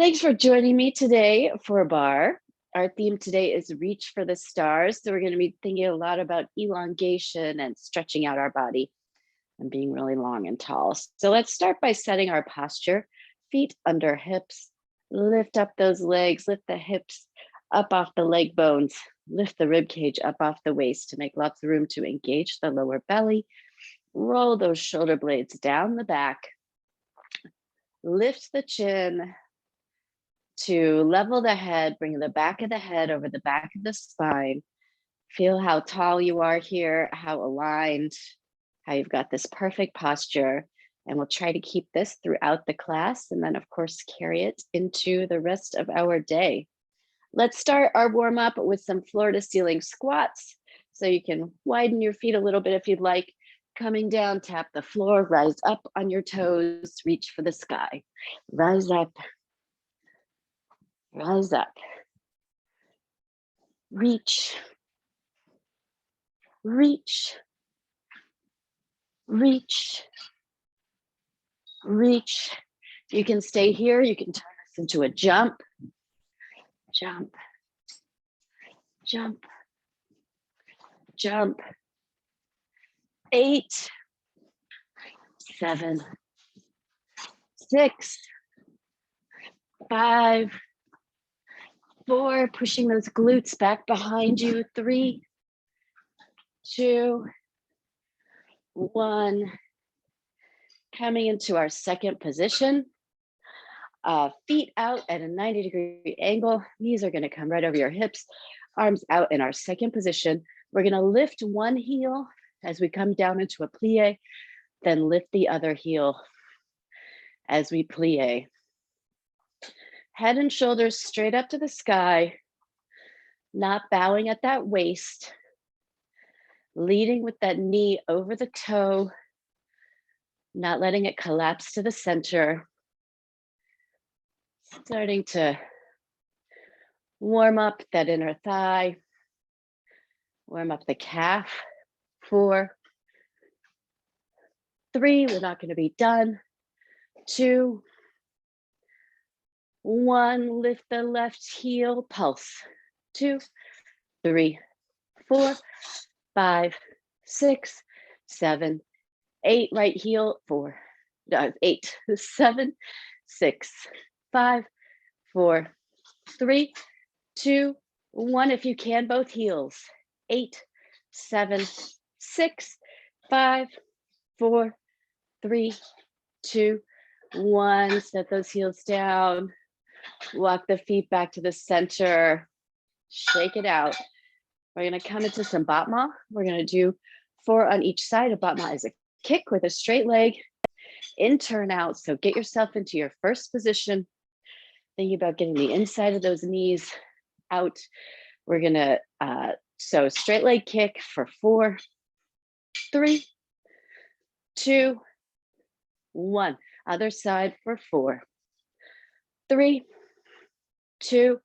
Thanks for joining me today for Barre. Our theme today is Reach for the Stars. So we're going to be thinking a lot about elongation and stretching out our body and being really long and tall. So let's start by setting our posture, feet under hips. Lift up those legs, lift the hips up off the leg bones, lift the rib cage up off the waist to make lots of room to engage the lower belly. Roll those shoulder blades down the back. Lift the chin to level the head, bring the back of the head over the back of the spine. Feel how tall you are here, how aligned, how you've got this perfect posture. And we'll try to keep this throughout the class and then, of course, carry it into the rest of our day. Let's start our warm up with some floor to ceiling squats. So you can widen your feet a little bit if you'd like. Coming down, tap the floor, rise up on your toes, reach for the sky. Rise up. Rise up, reach, reach, reach, reach. You can stay here. You can turn this into a jump, jump, jump, jump. 8, 7, 6, 5, 4, pushing those glutes back behind you. 3, 2, 1. Coming into our second position. Feet out at a 90-degree angle. Knees are going to come right over your hips. Arms out in our second position. We're going to lift one heel as we come down into a plie, then lift the other heel as we plie. Head and shoulders straight up to the sky, not bowing at that waist, leading with that knee over the toe, not letting it collapse to the center. Starting to warm up that inner thigh, warm up the calf. 4, 3, we're not going to be done. 2, 1, lift the left heel, pulse. 2, 3, 4, 5, 6, 7, 8, right heel, 8, 7, 6, 5, 4, 3, 2, 1. If you can, both heels. 8, 7, 6, 5, 4, 3, 2, 1. Set those heels down. Walk the feet back to the center. Shake it out. We're going to come into some Batma. We're going to do 4 on each side. A Batma is a kick with a straight leg. In turn out. So get yourself into your first position. Thinking about getting the inside of those knees out. We're going to, so straight leg kick for 4, 3, 2, 1. Other side for 4, 3, 2,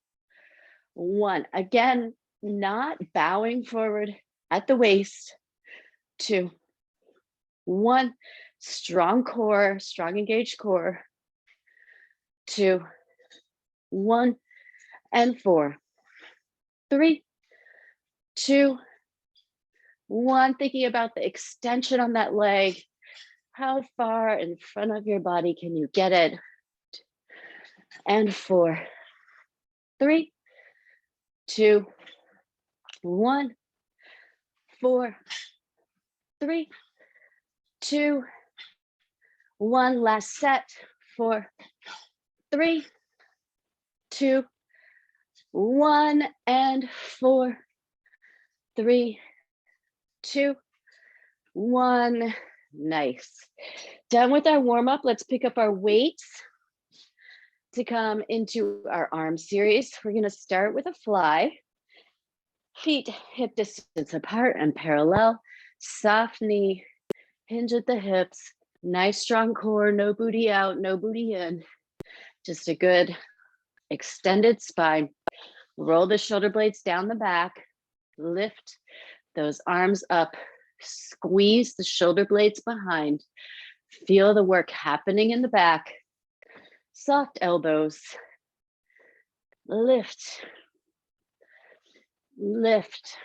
1. Again, not bowing forward at the waist. 2, 1. Strong core, strong engaged core. 2, 1, and 4, 3, 2, 1. Thinking about the extension on that leg. How far in front of your body can you get it? And 4, 3, 2, 1, 4, 3, 2, 1. Last set. 4, 3, 2, 1, and 4, 3, 2, 1. Nice. Done with our warm up. Let's pick up our weights to come into our arm series. We're going to start with a fly. Feet hip distance apart and parallel. Soft knee, hinge at the hips. Nice strong core, no booty out, no booty in. Just a good extended spine. Roll the shoulder blades down the back. Lift those arms up. Squeeze the shoulder blades behind. Feel the work happening in the back. Soft elbows. lift, lift.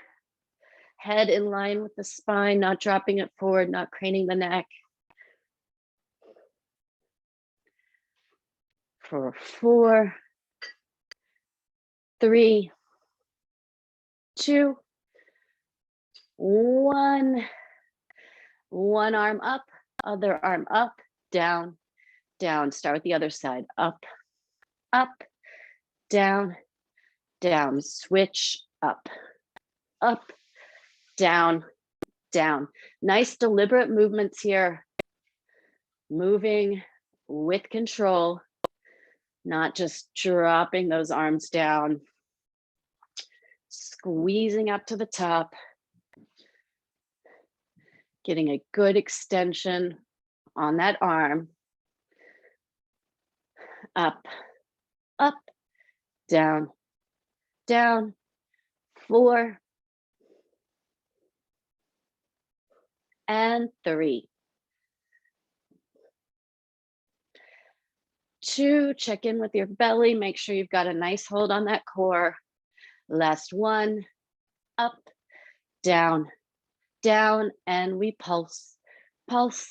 Head in line with the spine, not dropping it forward, not craning the neck. For 4, 3, 2, 1. One arm up, other arm up, down, down. Start with the other side. Up, up, down, down. Switch up, up, down, down. Nice deliberate movements here. Moving with control, not just dropping those arms down. Squeezing up to the top. Getting a good extension on that arm. Up, up, down, down. 4 and 3. 2, check in with your belly. Make sure you've got a nice hold on that core. Last 1, up, down, down, and we pulse, pulse,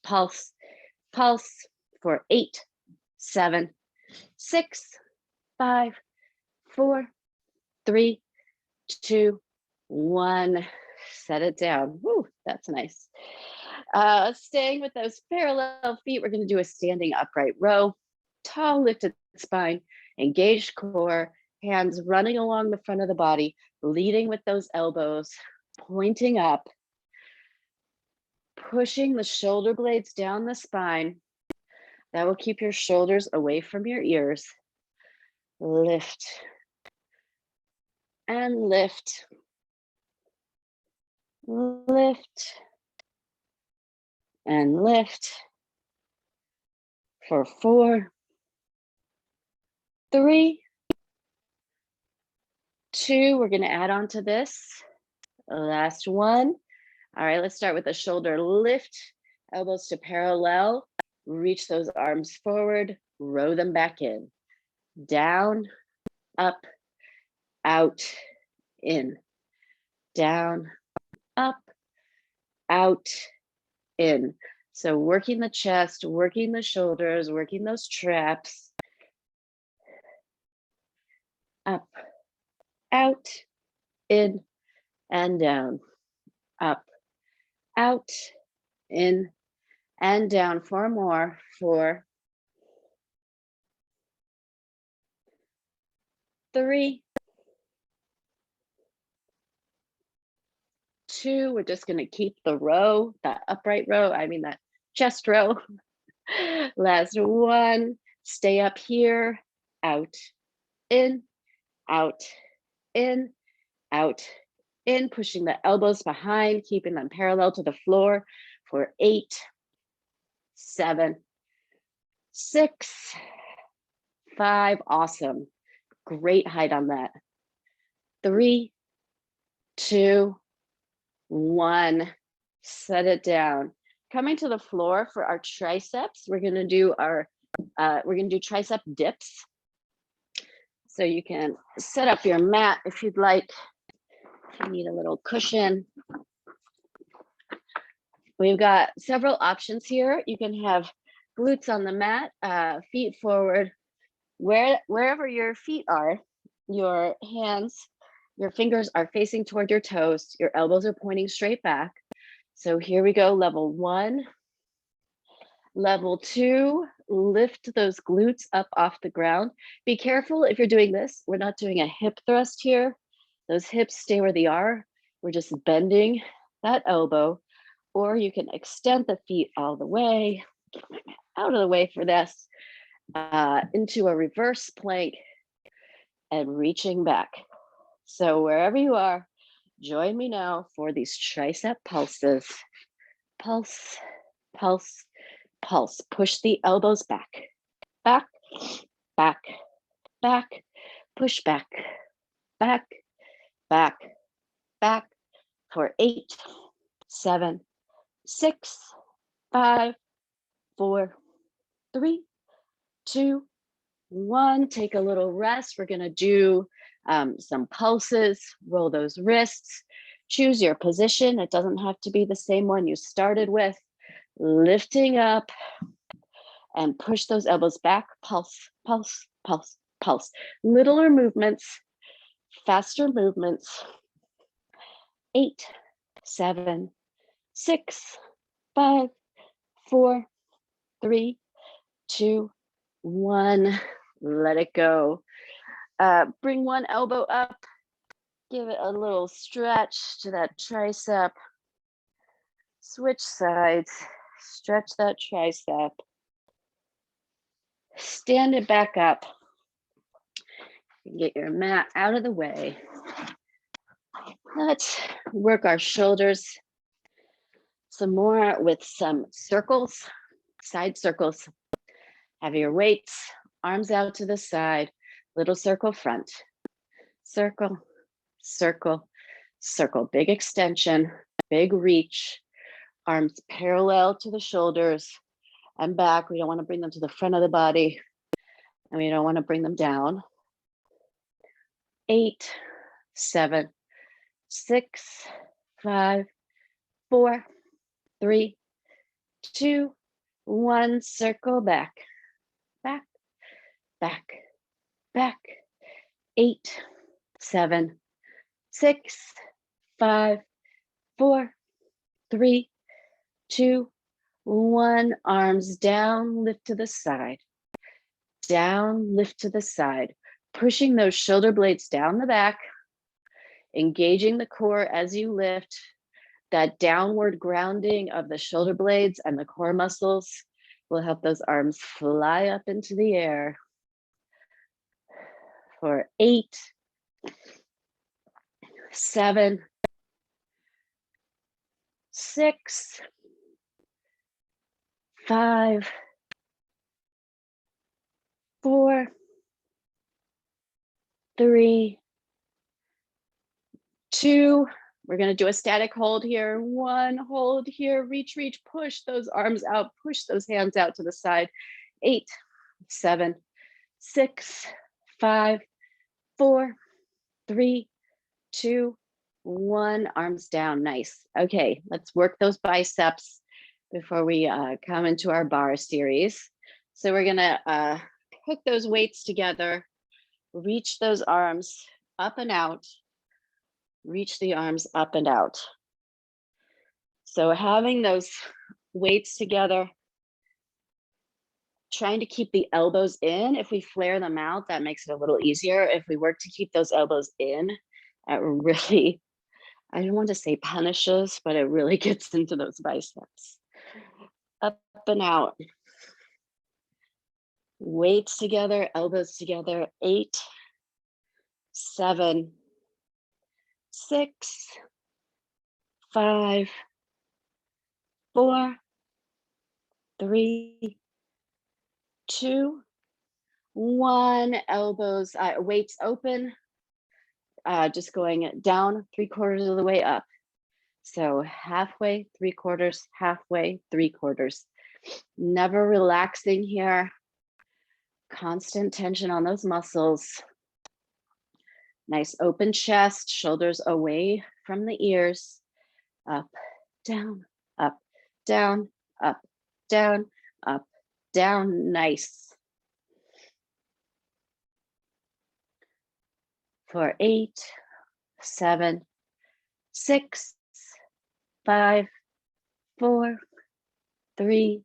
pulse, pulse for 8, 7, 6, 5, 4, 3, 2, 1. Set it down. Woo, that's nice. Staying with those parallel feet, we're going to do a standing upright row. Tall lifted spine, engaged core, hands running along the front of the body, leading with those elbows, pointing up, pushing the shoulder blades down the spine. That will keep your shoulders away from your ears. Lift and lift, lift and lift for 4, 3, 2. We're going to add on to this. Last 1. All right, let's start with the shoulder lift, elbows to parallel, reach those arms forward, row them back in, down, up, out, in, down, up, out, in. So working the chest, working the shoulders, working those traps. Up, out, in, and down. Up, out, in, and down. 4 more. 4, 3, 2. We're just going to keep the row, that upright row, that chest row. Last 1. Stay up here. Out, in, out, in, out, in. Pushing the elbows behind, keeping them parallel to the floor for 8, 7, 6, 5. Awesome. Great height on that. 3, 2, 1. Set it down. Coming to the floor for our triceps, we're going to do tricep dips. So you can set up your mat if you'd like. If you need a little cushion. We've got several options here. You can have glutes on the mat, feet forward. Wherever your feet are, your hands, your fingers are facing toward your toes. Your elbows are pointing straight back. So here we go, level 1. Level 2, lift those glutes up off the ground. Be careful if you're doing this. We're not doing a hip thrust here. Those hips stay where they are. We're just bending that elbow, or you can extend the feet all the way. Get my mat out of the way for this. Into a reverse plank and reaching back. So wherever you are, join me now for these tricep pulses. Pulse, pulse, pulse. Push the elbows back, back, back, back, push back, back, back, back for 8, 7, 6, 5, 4, 3, 2, 1. Take a little rest. We're going to do some pulses, roll those wrists, choose your position. It doesn't have to be the same one you started with. Lifting up and push those elbows back. Pulse, pulse, pulse, pulse. Littler movements, faster movements. 8, 7, 6, 5, 4, 3, 2, 1. Let it go. Bring one elbow up. Give it a little stretch to that tricep. Switch sides. Stretch that tricep. Stand it back up. Get your mat out of the way. Let's work our shoulders some more with some circles, side circles. Have your weights, arms out to the side, little circle front. Circle, circle, circle. Big extension, big reach. Arms parallel to the shoulders and back. We don't want to bring them to the front of the body, and we don't want to bring them down. 8, 7, 6, 5, 4, 3, 2, 1. Circle back, back, back, back. 8, 7, 6, 5, 4, 3, 2, 1. Arms down, lift to the side. Down, lift to the side. Pushing those shoulder blades down the back. Engaging the core as you lift. That downward grounding of the shoulder blades and the core muscles will help those arms fly up into the air. For 8, 7, 6, 5, 4, 3, 2. We're going to do a static hold here. 1, hold here, reach, reach, push those arms out, push those hands out to the side. 8, 7, 6, 5, 4, 3, 2, 1. Arms down. Nice. Okay, let's work those biceps before we come into our barre series. So we're going to hook those weights together, reach those arms up and out. Reach the arms up and out. So having those weights together, trying to keep the elbows in. If we flare them out, that makes it a little easier. If we work to keep those elbows in, it really, I don't want to say punishes, but it really gets into those biceps. Up and out. Weights together, elbows together. 8, 7, 6, 5, 4, 3, 2, 1. Elbows, weights open. Just going down 3/4 of the way up. So halfway, 3/4, halfway, 3/4. Never relaxing here. Constant tension on those muscles. Nice open chest, shoulders away from the ears. Up, down, up, down, up, down, up, down. Nice. For 8, 7, 6, 5, 4, 3,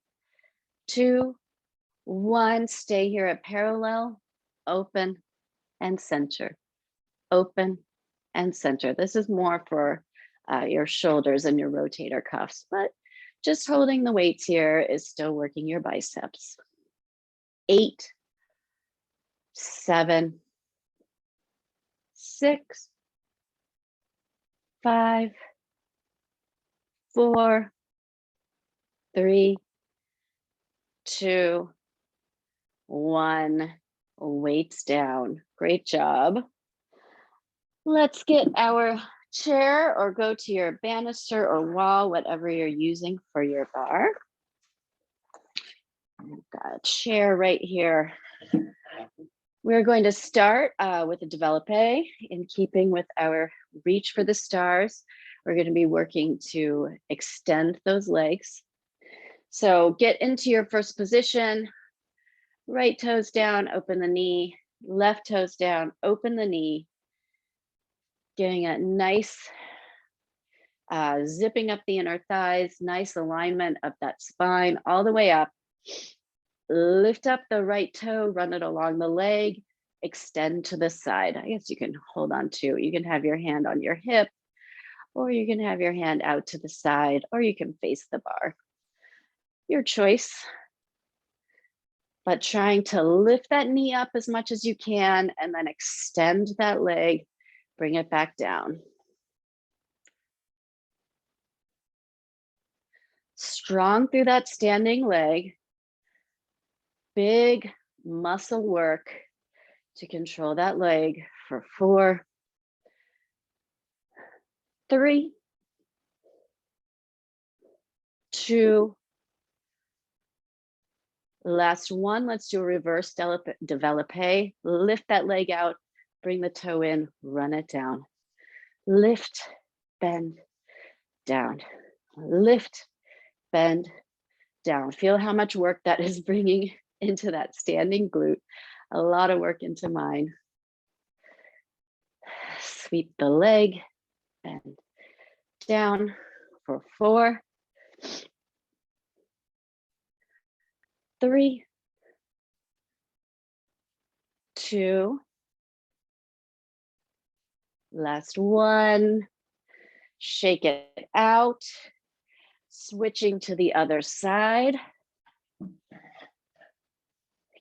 2, 1. Stay here at parallel, open, and center. Open and center. This is more for your shoulders and your rotator cuffs, but just holding the weights here is still working your biceps. 8, 7, 6, 5, 4, 3, 2, 1. Weights down. Great job. Let's get our chair or go to your banister or wall, whatever you're using for your barre. I've got a chair right here. We're going to start with a développé in keeping with our reach for the stars. We're going to be working to extend those legs. So get into your first position, right toes down, open the knee, left toes down, open the knee, getting a nice zipping up the inner thighs, nice alignment of that spine all the way up. Lift up the right toe, run it along the leg, extend to the side. I guess you can hold on to, you can have your hand on your hip, or you can have your hand out to the side, or you can face the bar. Your choice. But trying to lift that knee up as much as you can and then extend that leg, bring it back down. Strong through that standing leg. Big muscle work to control that leg for 4, 3, 2, last one. Let's do a reverse développé. Lift that leg out, bring the toe in, run it down. Lift, bend, down. Lift, bend, down. Feel how much work that is bringing into that standing glute. A lot of work into mine. Sweep the leg, bend down for 4, 3, 2, last one. Shake it out. Switching to the other side.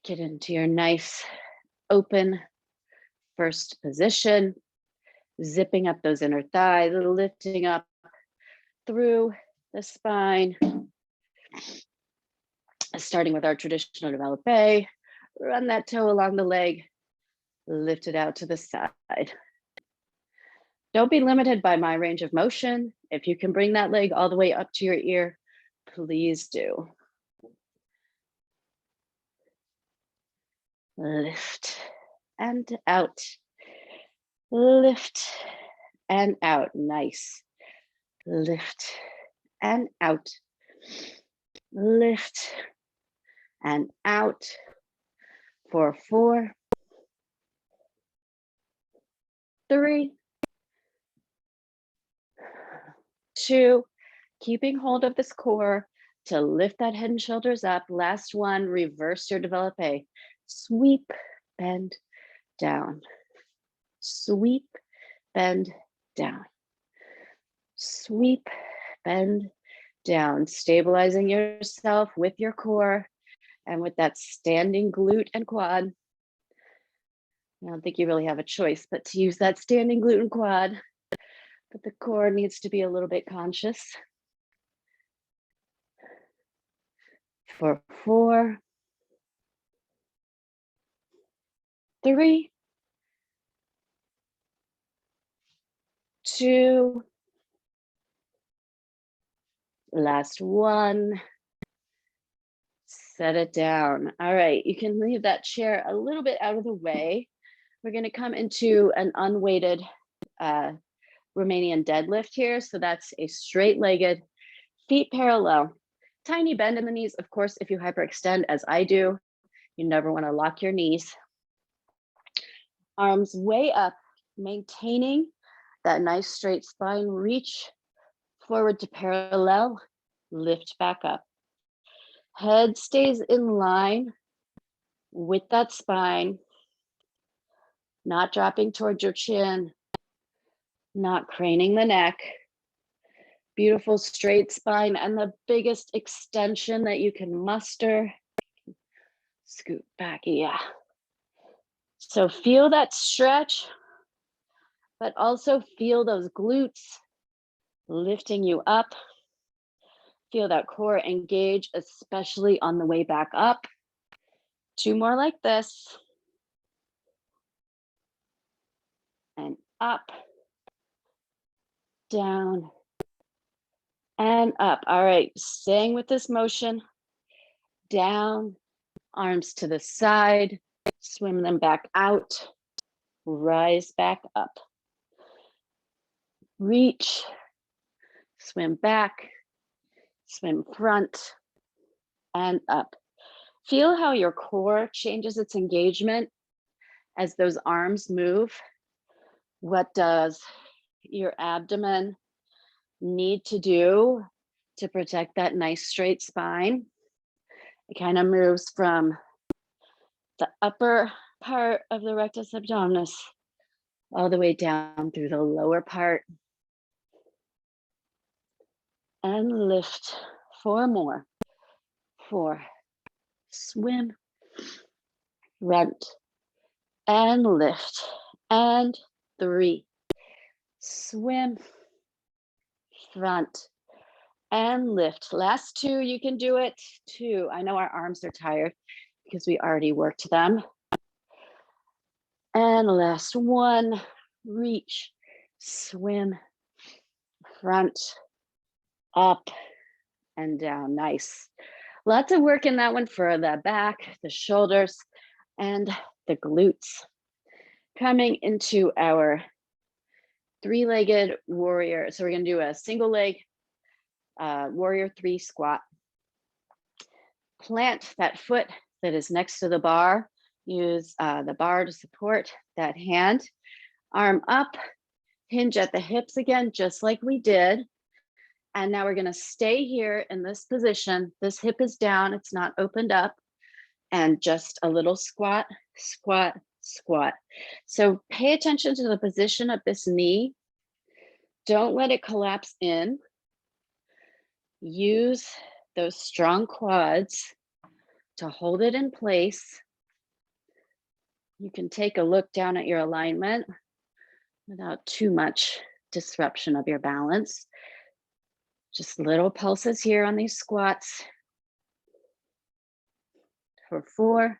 Get into your nice open first position. Zipping up those inner thighs, lifting up through the spine. Starting with our traditional développé, run that toe along the leg, lift it out to the side. Don't be limited by my range of motion. If you can bring that leg all the way up to your ear, please do. Lift and out. Lift and out. Nice. Lift and out. Lift and out for 4, 3, 2, keeping hold of this core to lift that head and shoulders up. Last one, reverse your développé. Sweep, bend, down. Sweep, bend, down. Sweep, bend, down. Stabilizing yourself with your core and with that standing glute and quad. I don't think you really have a choice but to use that standing glute and quad, but the core needs to be a little bit conscious. For 4, 3, 2, last one. Set it down. All right, you can leave that chair a little bit out of the way. We're going to come into an unweighted Romanian deadlift here. So that's a straight-legged, feet parallel. Tiny bend in the knees. Of course, if you hyperextend as I do, you never want to lock your knees. Arms way up, maintaining that nice straight spine. Reach forward to parallel, lift back up. Head stays in line with that spine, not dropping towards your chin, not craning the neck. Beautiful straight spine and the biggest extension that you can muster. Scoot back, yeah. So feel that stretch, but also feel those glutes lifting you up. Feel that core engage, especially on the way back up. 2 more like this. And up, down, and up. All right, staying with this motion. Down, arms to the side, swim them back out, rise back up. Reach, swim back, swim front, and up. Feel how your core changes its engagement as those arms move. What does your abdomen need to do to protect that nice straight spine? It kind of moves from the upper part of the rectus abdominis all the way down through the lower part. And lift. 4 more. 4. Swim. Front. And lift. And 3. Swim. Front. And lift. Last 2, you can do it. 2. I know our arms are tired because we already worked them. And last 1. Reach. Swim. Front. Up and down. Nice. Lots of work in that one for the back, the shoulders, and the glutes. Coming into our 3-legged warrior. So we're going to do a single leg warrior 3 squat. Plant that foot that is next to the bar. Use the bar to support that hand. Arm up, hinge at the hips again, just like we did. And now we're going to stay here in this position. This hip is down, it's not opened up. And just a little squat, squat, squat. So pay attention to the position of this knee. Don't let it collapse in. Use those strong quads to hold it in place. You can take a look down at your alignment without too much disruption of your balance. Just little pulses here on these squats. For 4,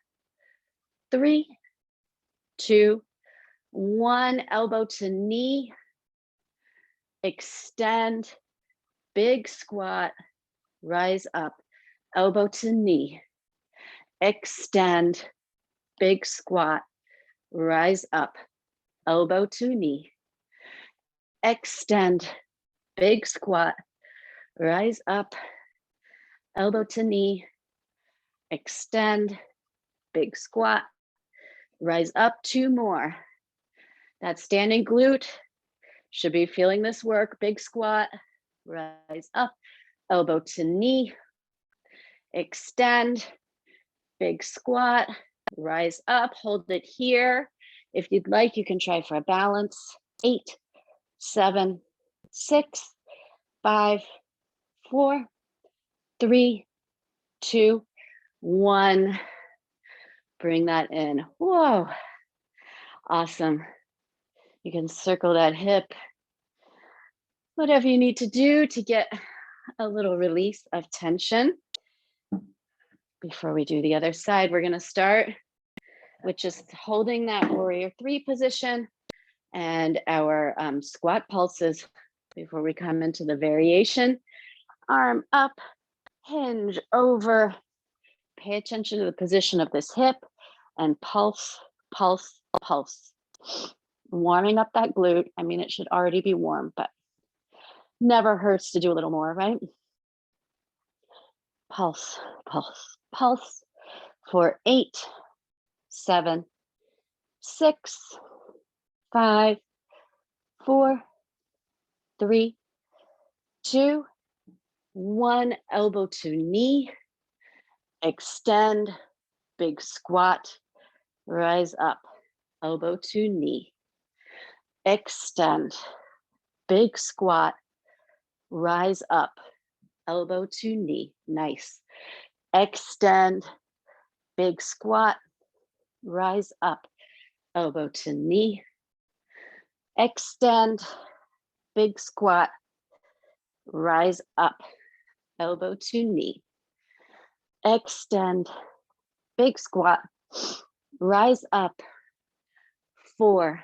3, 2, 1. Elbow to knee. Extend. Big squat. Rise up. Elbow to knee. Extend. Big squat. Rise up. Elbow to knee. Extend. Big squat. Rise up, elbow to knee, extend, big squat, rise up. 2 more. That standing glute should be feeling this work. Big squat, rise up, elbow to knee, extend, big squat, rise up, hold it here. If you'd like, you can try for a balance. 8, 7, 6, 5, 4, 3, 2, 1. Bring that in. Whoa. Awesome. You can circle that hip. Whatever you need to do to get a little release of tension. Before we do the other side, we're going to start with just holding that warrior 3 position and our squat pulses before we come into the variation. Arm up, hinge over, pay attention to the position of this hip, and pulse, pulse, pulse. Warming up that glute. I mean, it should already be warm, but never hurts to do a little more, right? Pulse, pulse, pulse. For 8, 7, 6, 5, 4, 3, 2, 1. Elbow to knee, extend, big squat, rise up, elbow to knee, extend, big squat, rise up, elbow to knee. Nice. Extend, big squat, rise up, elbow to knee, extend, big squat, rise up, elbow to knee, extend, big squat, rise up. 4,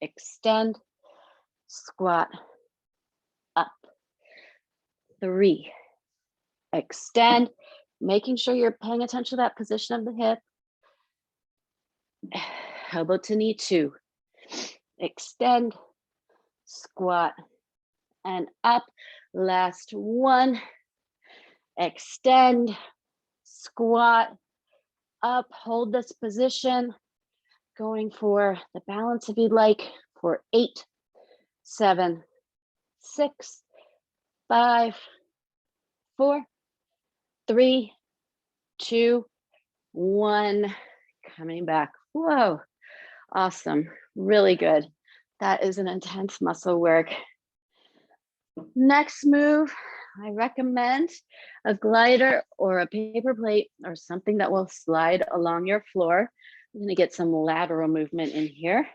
extend, squat, up. 3, extend, making sure you're paying attention to that position of the hip. Elbow to knee, 2. Extend, squat, and up. Last 1. Extend, squat, up. Hold this position. Going for the balance if you'd like, for 8, 7, 6, 5, 4, 3, 2, 1. Coming back. Whoa, awesome. Really good. That is an intense muscle work. Next move, I recommend a glider or a paper plate or something that will slide along your floor. I'm gonna get some lateral movement in here.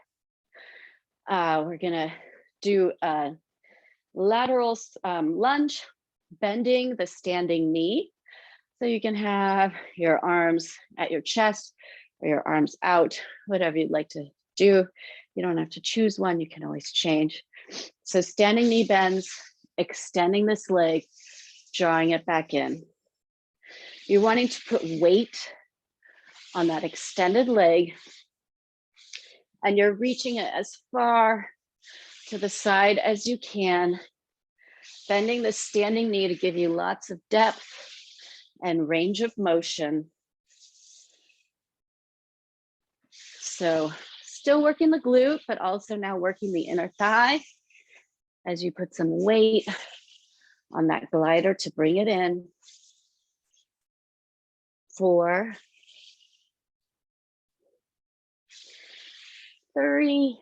We're gonna do a lateral lunge, bending the standing knee. So you can have your arms at your chest or your arms out, whatever you'd like to do. You don't have to choose one, you can always change. So standing knee bends, extending this leg, drawing it back in. You're wanting to put weight on that extended leg, and you're reaching it as far to the side as you can, bending the standing knee to give you lots of depth and range of motion. So still working the glute, but also now working the inner thigh as you put some weight on that glider to bring it in. 4, 3,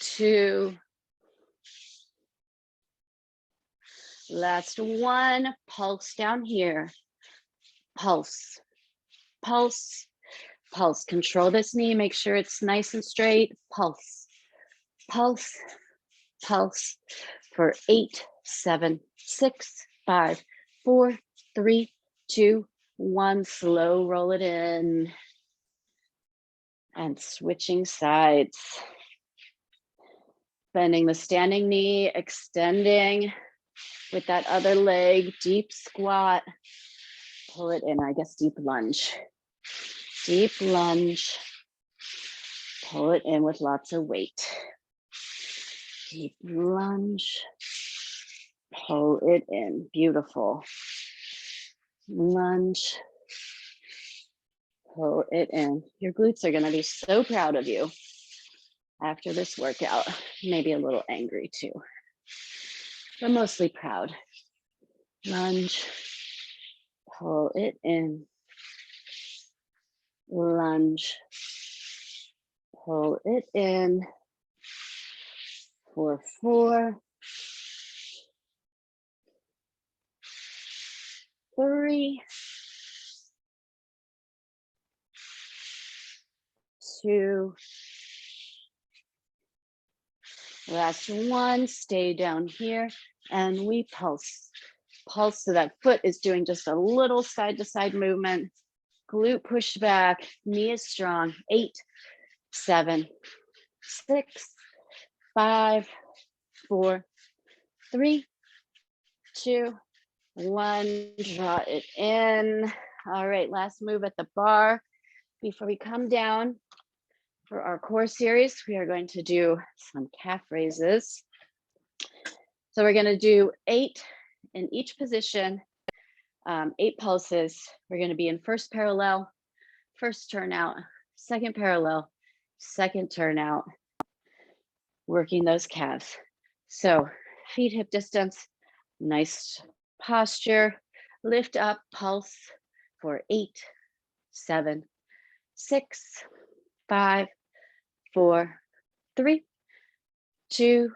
2, last 1. Pulse down here. Pulse, pulse, pulse. Control this knee, make sure it's nice and straight. Pulse, pulse, pulse for 8, 7, 6, 5, 4, 3, 2, 1. Slow roll it in. And switching sides. Bending the standing knee, extending with that other leg, deep squat. Pull it in, I guess deep lunge. Deep lunge. Pull it in with lots of weight. Deep lunge. Pull it in. Beautiful. Lunge. Pull it in. Your glutes are going to be so proud of you after this workout. Maybe a little angry too, but mostly proud. Lunge. Pull it in. Lunge. Pull it in. For 4, 3, 2, last 1. Stay down here and we pulse. Pulse so that foot is doing just a little side to side movement. Glute push back, knee is strong. 8, 7, 6, 5, 4, 3, 2, 1. Draw it in. All right, last move at the bar. Before we come down for our core series, we are going to do some calf raises. So we're going to do 8 in each position, 8 pulses. We're going to be in first parallel, first turnout, second parallel, second turnout, working those calves. So feet hip distance, nice posture, lift up, pulse for 8, 7, 6, 5, 4, 3, 2,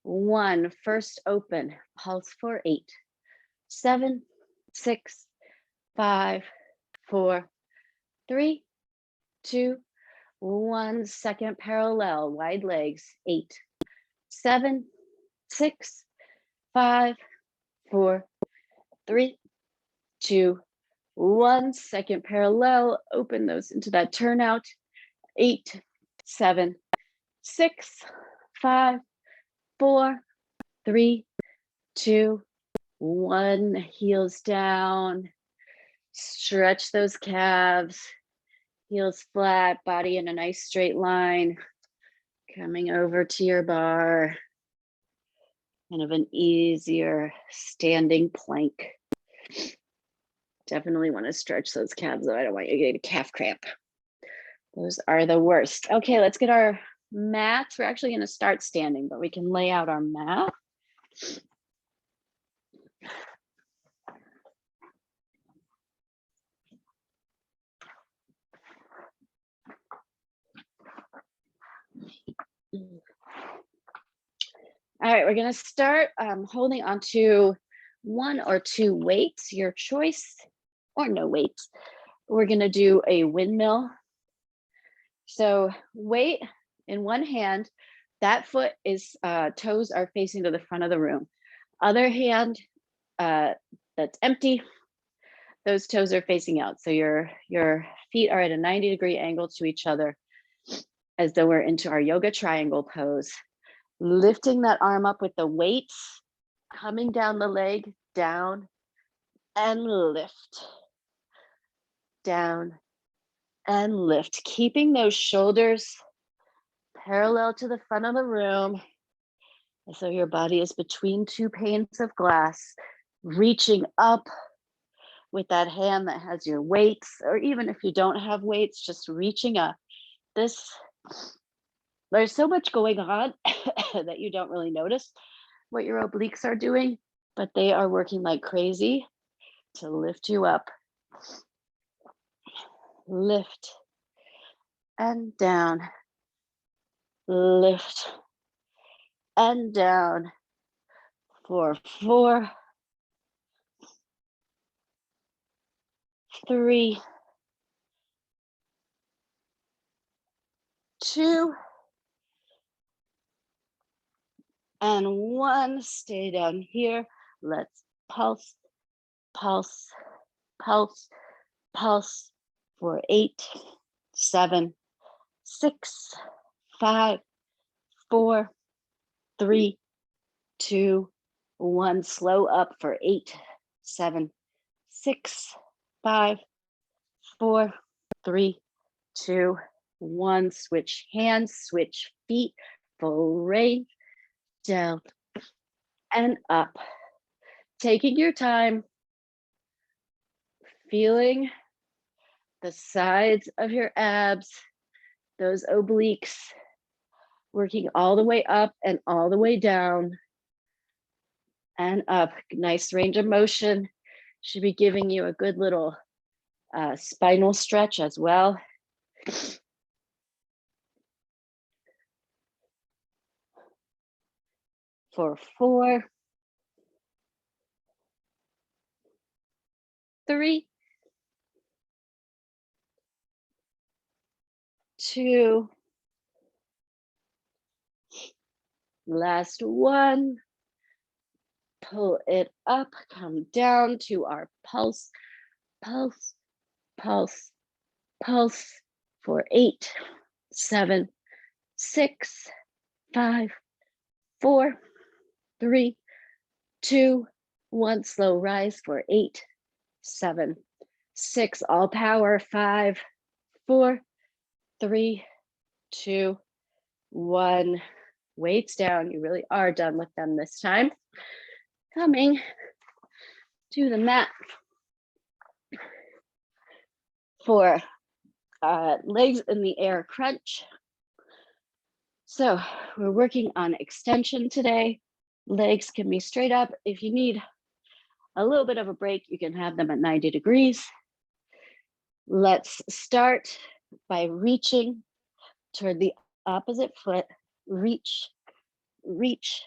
1. First open, pulse for 8, 7, 6, 5, 4, 3, 2, 1. Second parallel, wide legs, 8, 7, 6, 5, 4, 3, 2, 1. Second parallel, open those into that turnout, 8, 7, 6, 5, 4, 3, 2, 1. Heels down. Stretch those calves, heels flat, body in a nice straight line, coming over to your bar. Kind of an easier standing plank. Definitely want to stretch those calves, though. I don't want you to get a calf cramp. Those are the worst. Okay, let's get our mats. We're actually going to start standing, but we can lay out our mat. All right, we're going to start holding onto one or two weights, your choice, or no weights. We're going to do a windmill. So weight in one hand, that foot is, toes are facing to the front of the room. Other hand, that's empty, those toes are facing out. So your feet are at a 90-degree angle to each other as though we're into our yoga triangle pose. Lifting that arm up with the weights, coming down the leg, down and lift, down and lift, keeping those shoulders parallel to the front of the room. And so your body is between two panes of glass, reaching up with that hand that has your weights, or even if you don't have weights, just reaching up. There's so much going on that you don't really notice what your obliques are doing, but they are working like crazy to lift you up. Lift and down, lift and down for 4, 3, 2, and 1. Stay down here. Let's pulse, pulse, pulse, pulse for 8, 7, 6, 5, 4, 3, 2, 1. Slow up for 8, 7, 6, 5, 4, 3, 2, 1. Switch hands, switch feet, full range, down and up. Taking your time, feeling the sides of your abs, those obliques, working all the way up and all the way down and up. Nice range of motion. Should be giving you a good little spinal stretch as well. For 4, 3, 2, last 1. Pull it up, come down to our pulse, pulse, pulse, pulse for 8, 7, 6, 5, 4, 3, 2, 1. Slow rise for 8, 7, 6. All power. 5, 4, 3, 2, 1. Weights down. You really are done with them this time. Coming to the mat for legs in the air crunch. So we're working on extension today. Legs can be straight up. If you need a little bit of a break, you can have them at 90 degrees. Let's start by reaching toward the opposite foot. Reach, reach,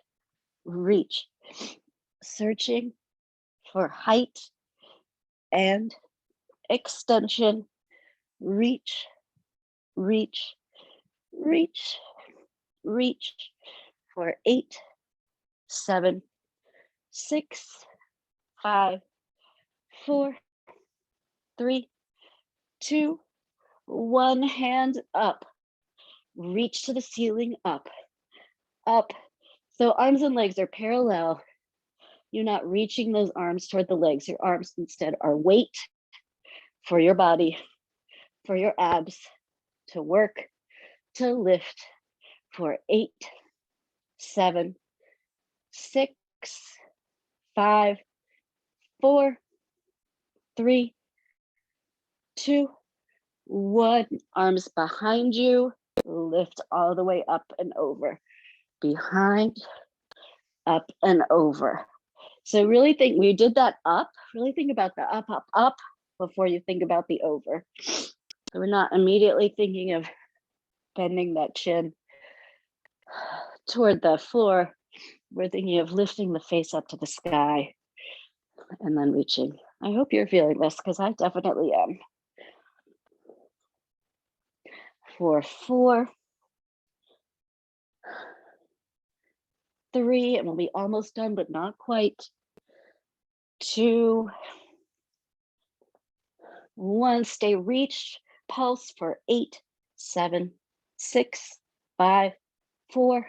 reach. Searching for height and extension. Reach, reach, reach, reach for 8, 7, 6, 5, 4, 3, 2, 1. Hand up. Reach to the ceiling, up, up. So arms and legs are parallel. You're not reaching those arms toward the legs. Your arms instead are weight for your body, for your abs to work, to lift for 8, 7, 6, 5, 4, 3, 2, 1. Arms behind you, lift all the way up and over. Behind, up and over. So really think, we did that up, really think about the up, up, up before you think about the over. So we're not immediately thinking of bending that chin toward the floor. We're thinking of lifting the face up to the sky and then reaching. I hope you're feeling this because I definitely am. For 4, 3, and we'll be almost done, but not quite. 2, 1. Stay reached. Pulse for 8, 7, 6, 5, 4,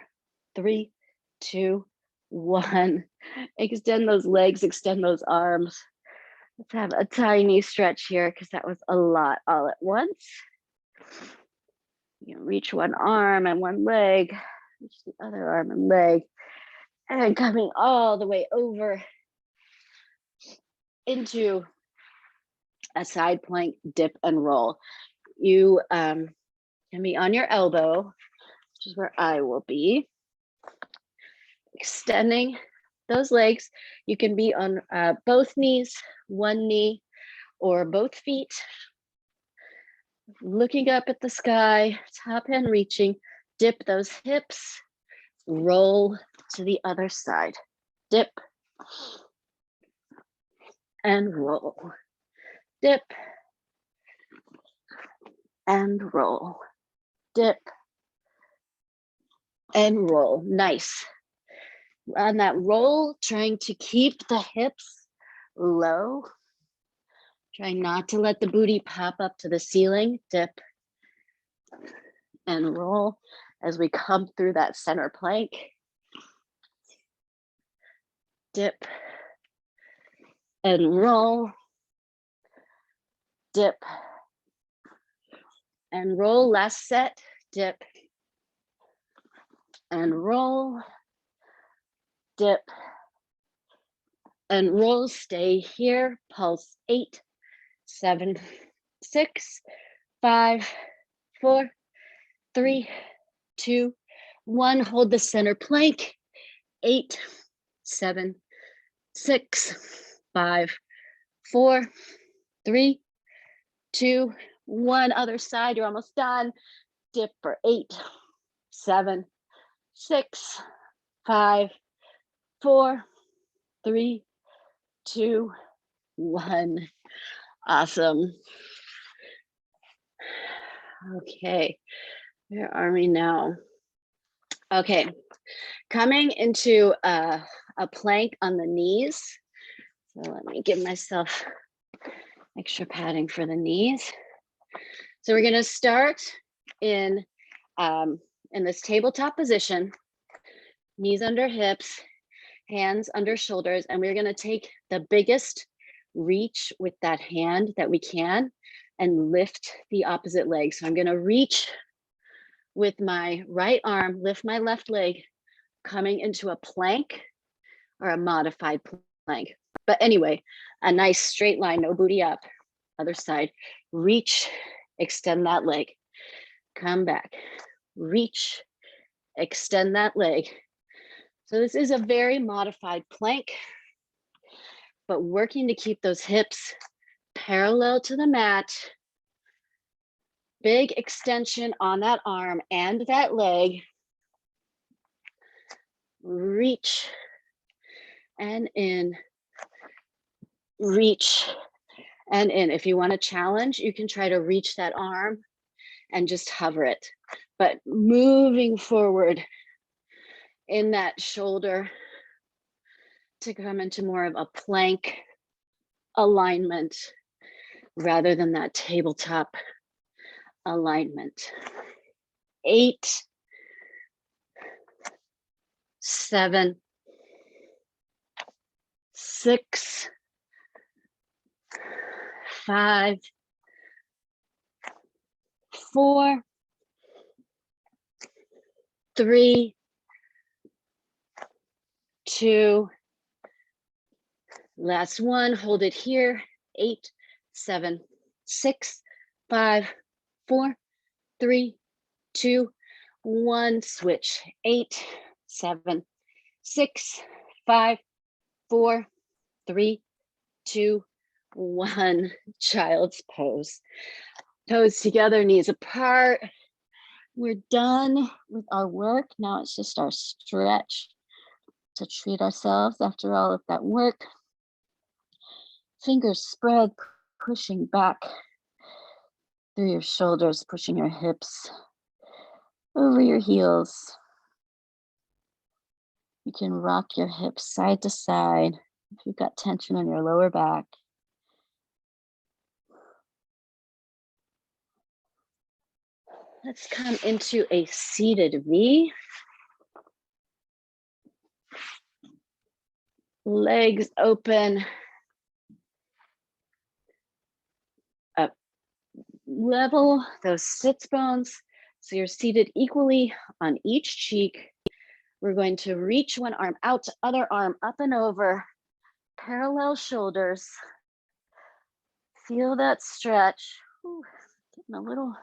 3, 2, 1. Extend those legs, extend those arms. Let's have a tiny stretch here because that was a lot all at once. You know, reach one arm and one leg, reach the other arm and leg, and then coming all the way over into a side plank, dip and roll. You can be on your elbow, which is where I will be. Extending those legs. You can be on both knees, one knee, or both feet. Looking up at the sky, top hand reaching, dip those hips, roll to the other side. Dip and roll. Dip and roll. Dip and roll. Nice. On that roll, trying to keep the hips low. Trying not to let the booty pop up to the ceiling. Dip and roll as we come through that center plank. Dip and roll. Dip and roll. Last set. Dip and roll. Dip and roll. Stay here. Pulse 8, 7, 6, 5, 4, 3, 2, 1. Hold the center plank. 8, 7, 6, 5, 4, 3, 2, 1. Other side. You're almost done. Dip for 8, 7, 6, 5, 4, 3, 2, 1. Awesome. Okay, where are we now? Okay, coming into a plank on the knees. So let me give myself extra padding for the knees. So we're gonna start in this tabletop position, knees under hips, hands under shoulders, and we're gonna take the biggest reach with that hand that we can and lift the opposite leg. So I'm gonna reach with my right arm, lift my left leg, coming into a plank or a modified plank. But anyway, a nice straight line, no booty up. Other side, reach, extend that leg, come back, reach, extend that leg. So this is a very modified plank, but working to keep those hips parallel to the mat. Big extension on that arm and that leg. Reach and in, reach and in. If you want to challenge, you can try to reach that arm and just hover it, but moving forward in that shoulder to come into more of a plank alignment rather than that tabletop alignment. 8, 7, 6, 5, 4, 3, 2, last one, hold it here, 8, 7, 6, 5, 4, 3, 2, 1, switch, 8, 7, 6, 5, 4, 3, 2, 1, child's pose. Toes together, knees apart. We're done with our work. Now it's just our stretch to treat ourselves after all of that work. Fingers spread, pushing back through your shoulders, pushing your hips over your heels. You can rock your hips side to side if you've got tension on your lower back. Let's come into a seated V. Legs open. Up level those sits bones. So you're seated equally on each cheek. We're going to reach one arm out, other arm up and over. Parallel shoulders. Feel that stretch. Ooh, getting a little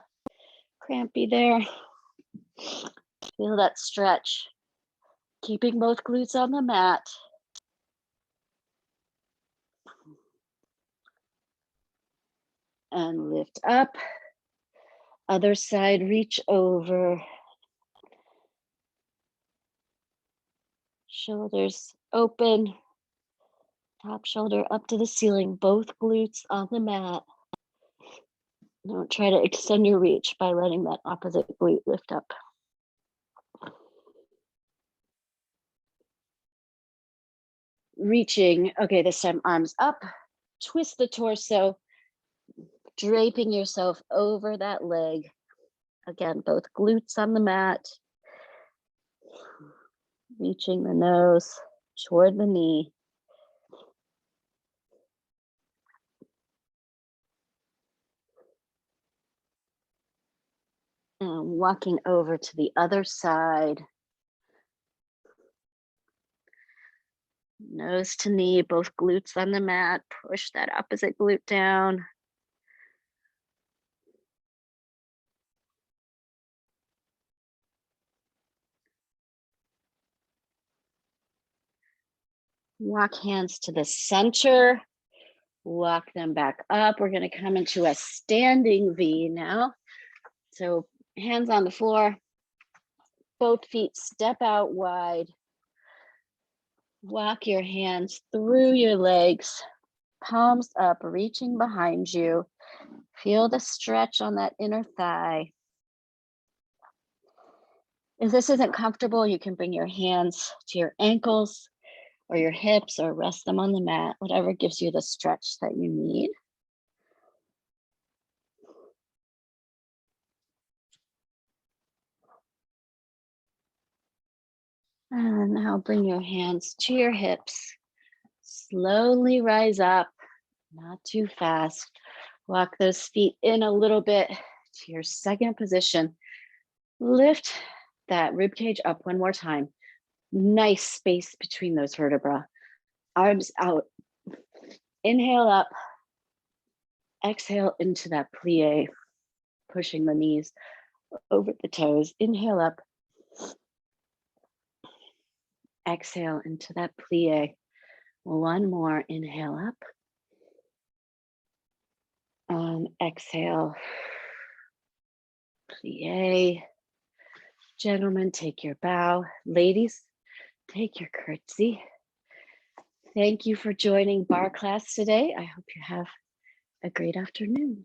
crampy there. Feel that stretch. Keeping both glutes on the mat. And lift up. Other side, reach over. Shoulders open. Top shoulder up to the ceiling, both glutes on the mat. Don't try to extend your reach by letting that opposite glute lift up. Reaching, okay, this time arms up, twist the torso, draping yourself over that leg. Again, both glutes on the mat. Reaching the nose toward the knee. And walking over to the other side. Nose to knee, both glutes on the mat. Push that opposite glute down. Walk hands to the center. Walk them back up. We're going to come into a standing V now. So hands on the floor. Both feet step out wide. Walk your hands through your legs. Palms up, reaching behind you. Feel the stretch on that inner thigh. If this isn't comfortable, you can bring your hands to your ankles or your hips or rest them on the mat, whatever gives you the stretch that you need. And now bring your hands to your hips. Slowly rise up, not too fast. Walk those feet in a little bit to your second position. Lift that ribcage up one more time. Nice space between those vertebrae. Arms out. Inhale up. Exhale into that plie, pushing the knees over the toes. Inhale up. Exhale into that plie. One more. Inhale up. And exhale. Plie. Gentlemen, take your bow. Ladies, take your curtsy. Thank you for joining barre class today. I hope you have a great afternoon.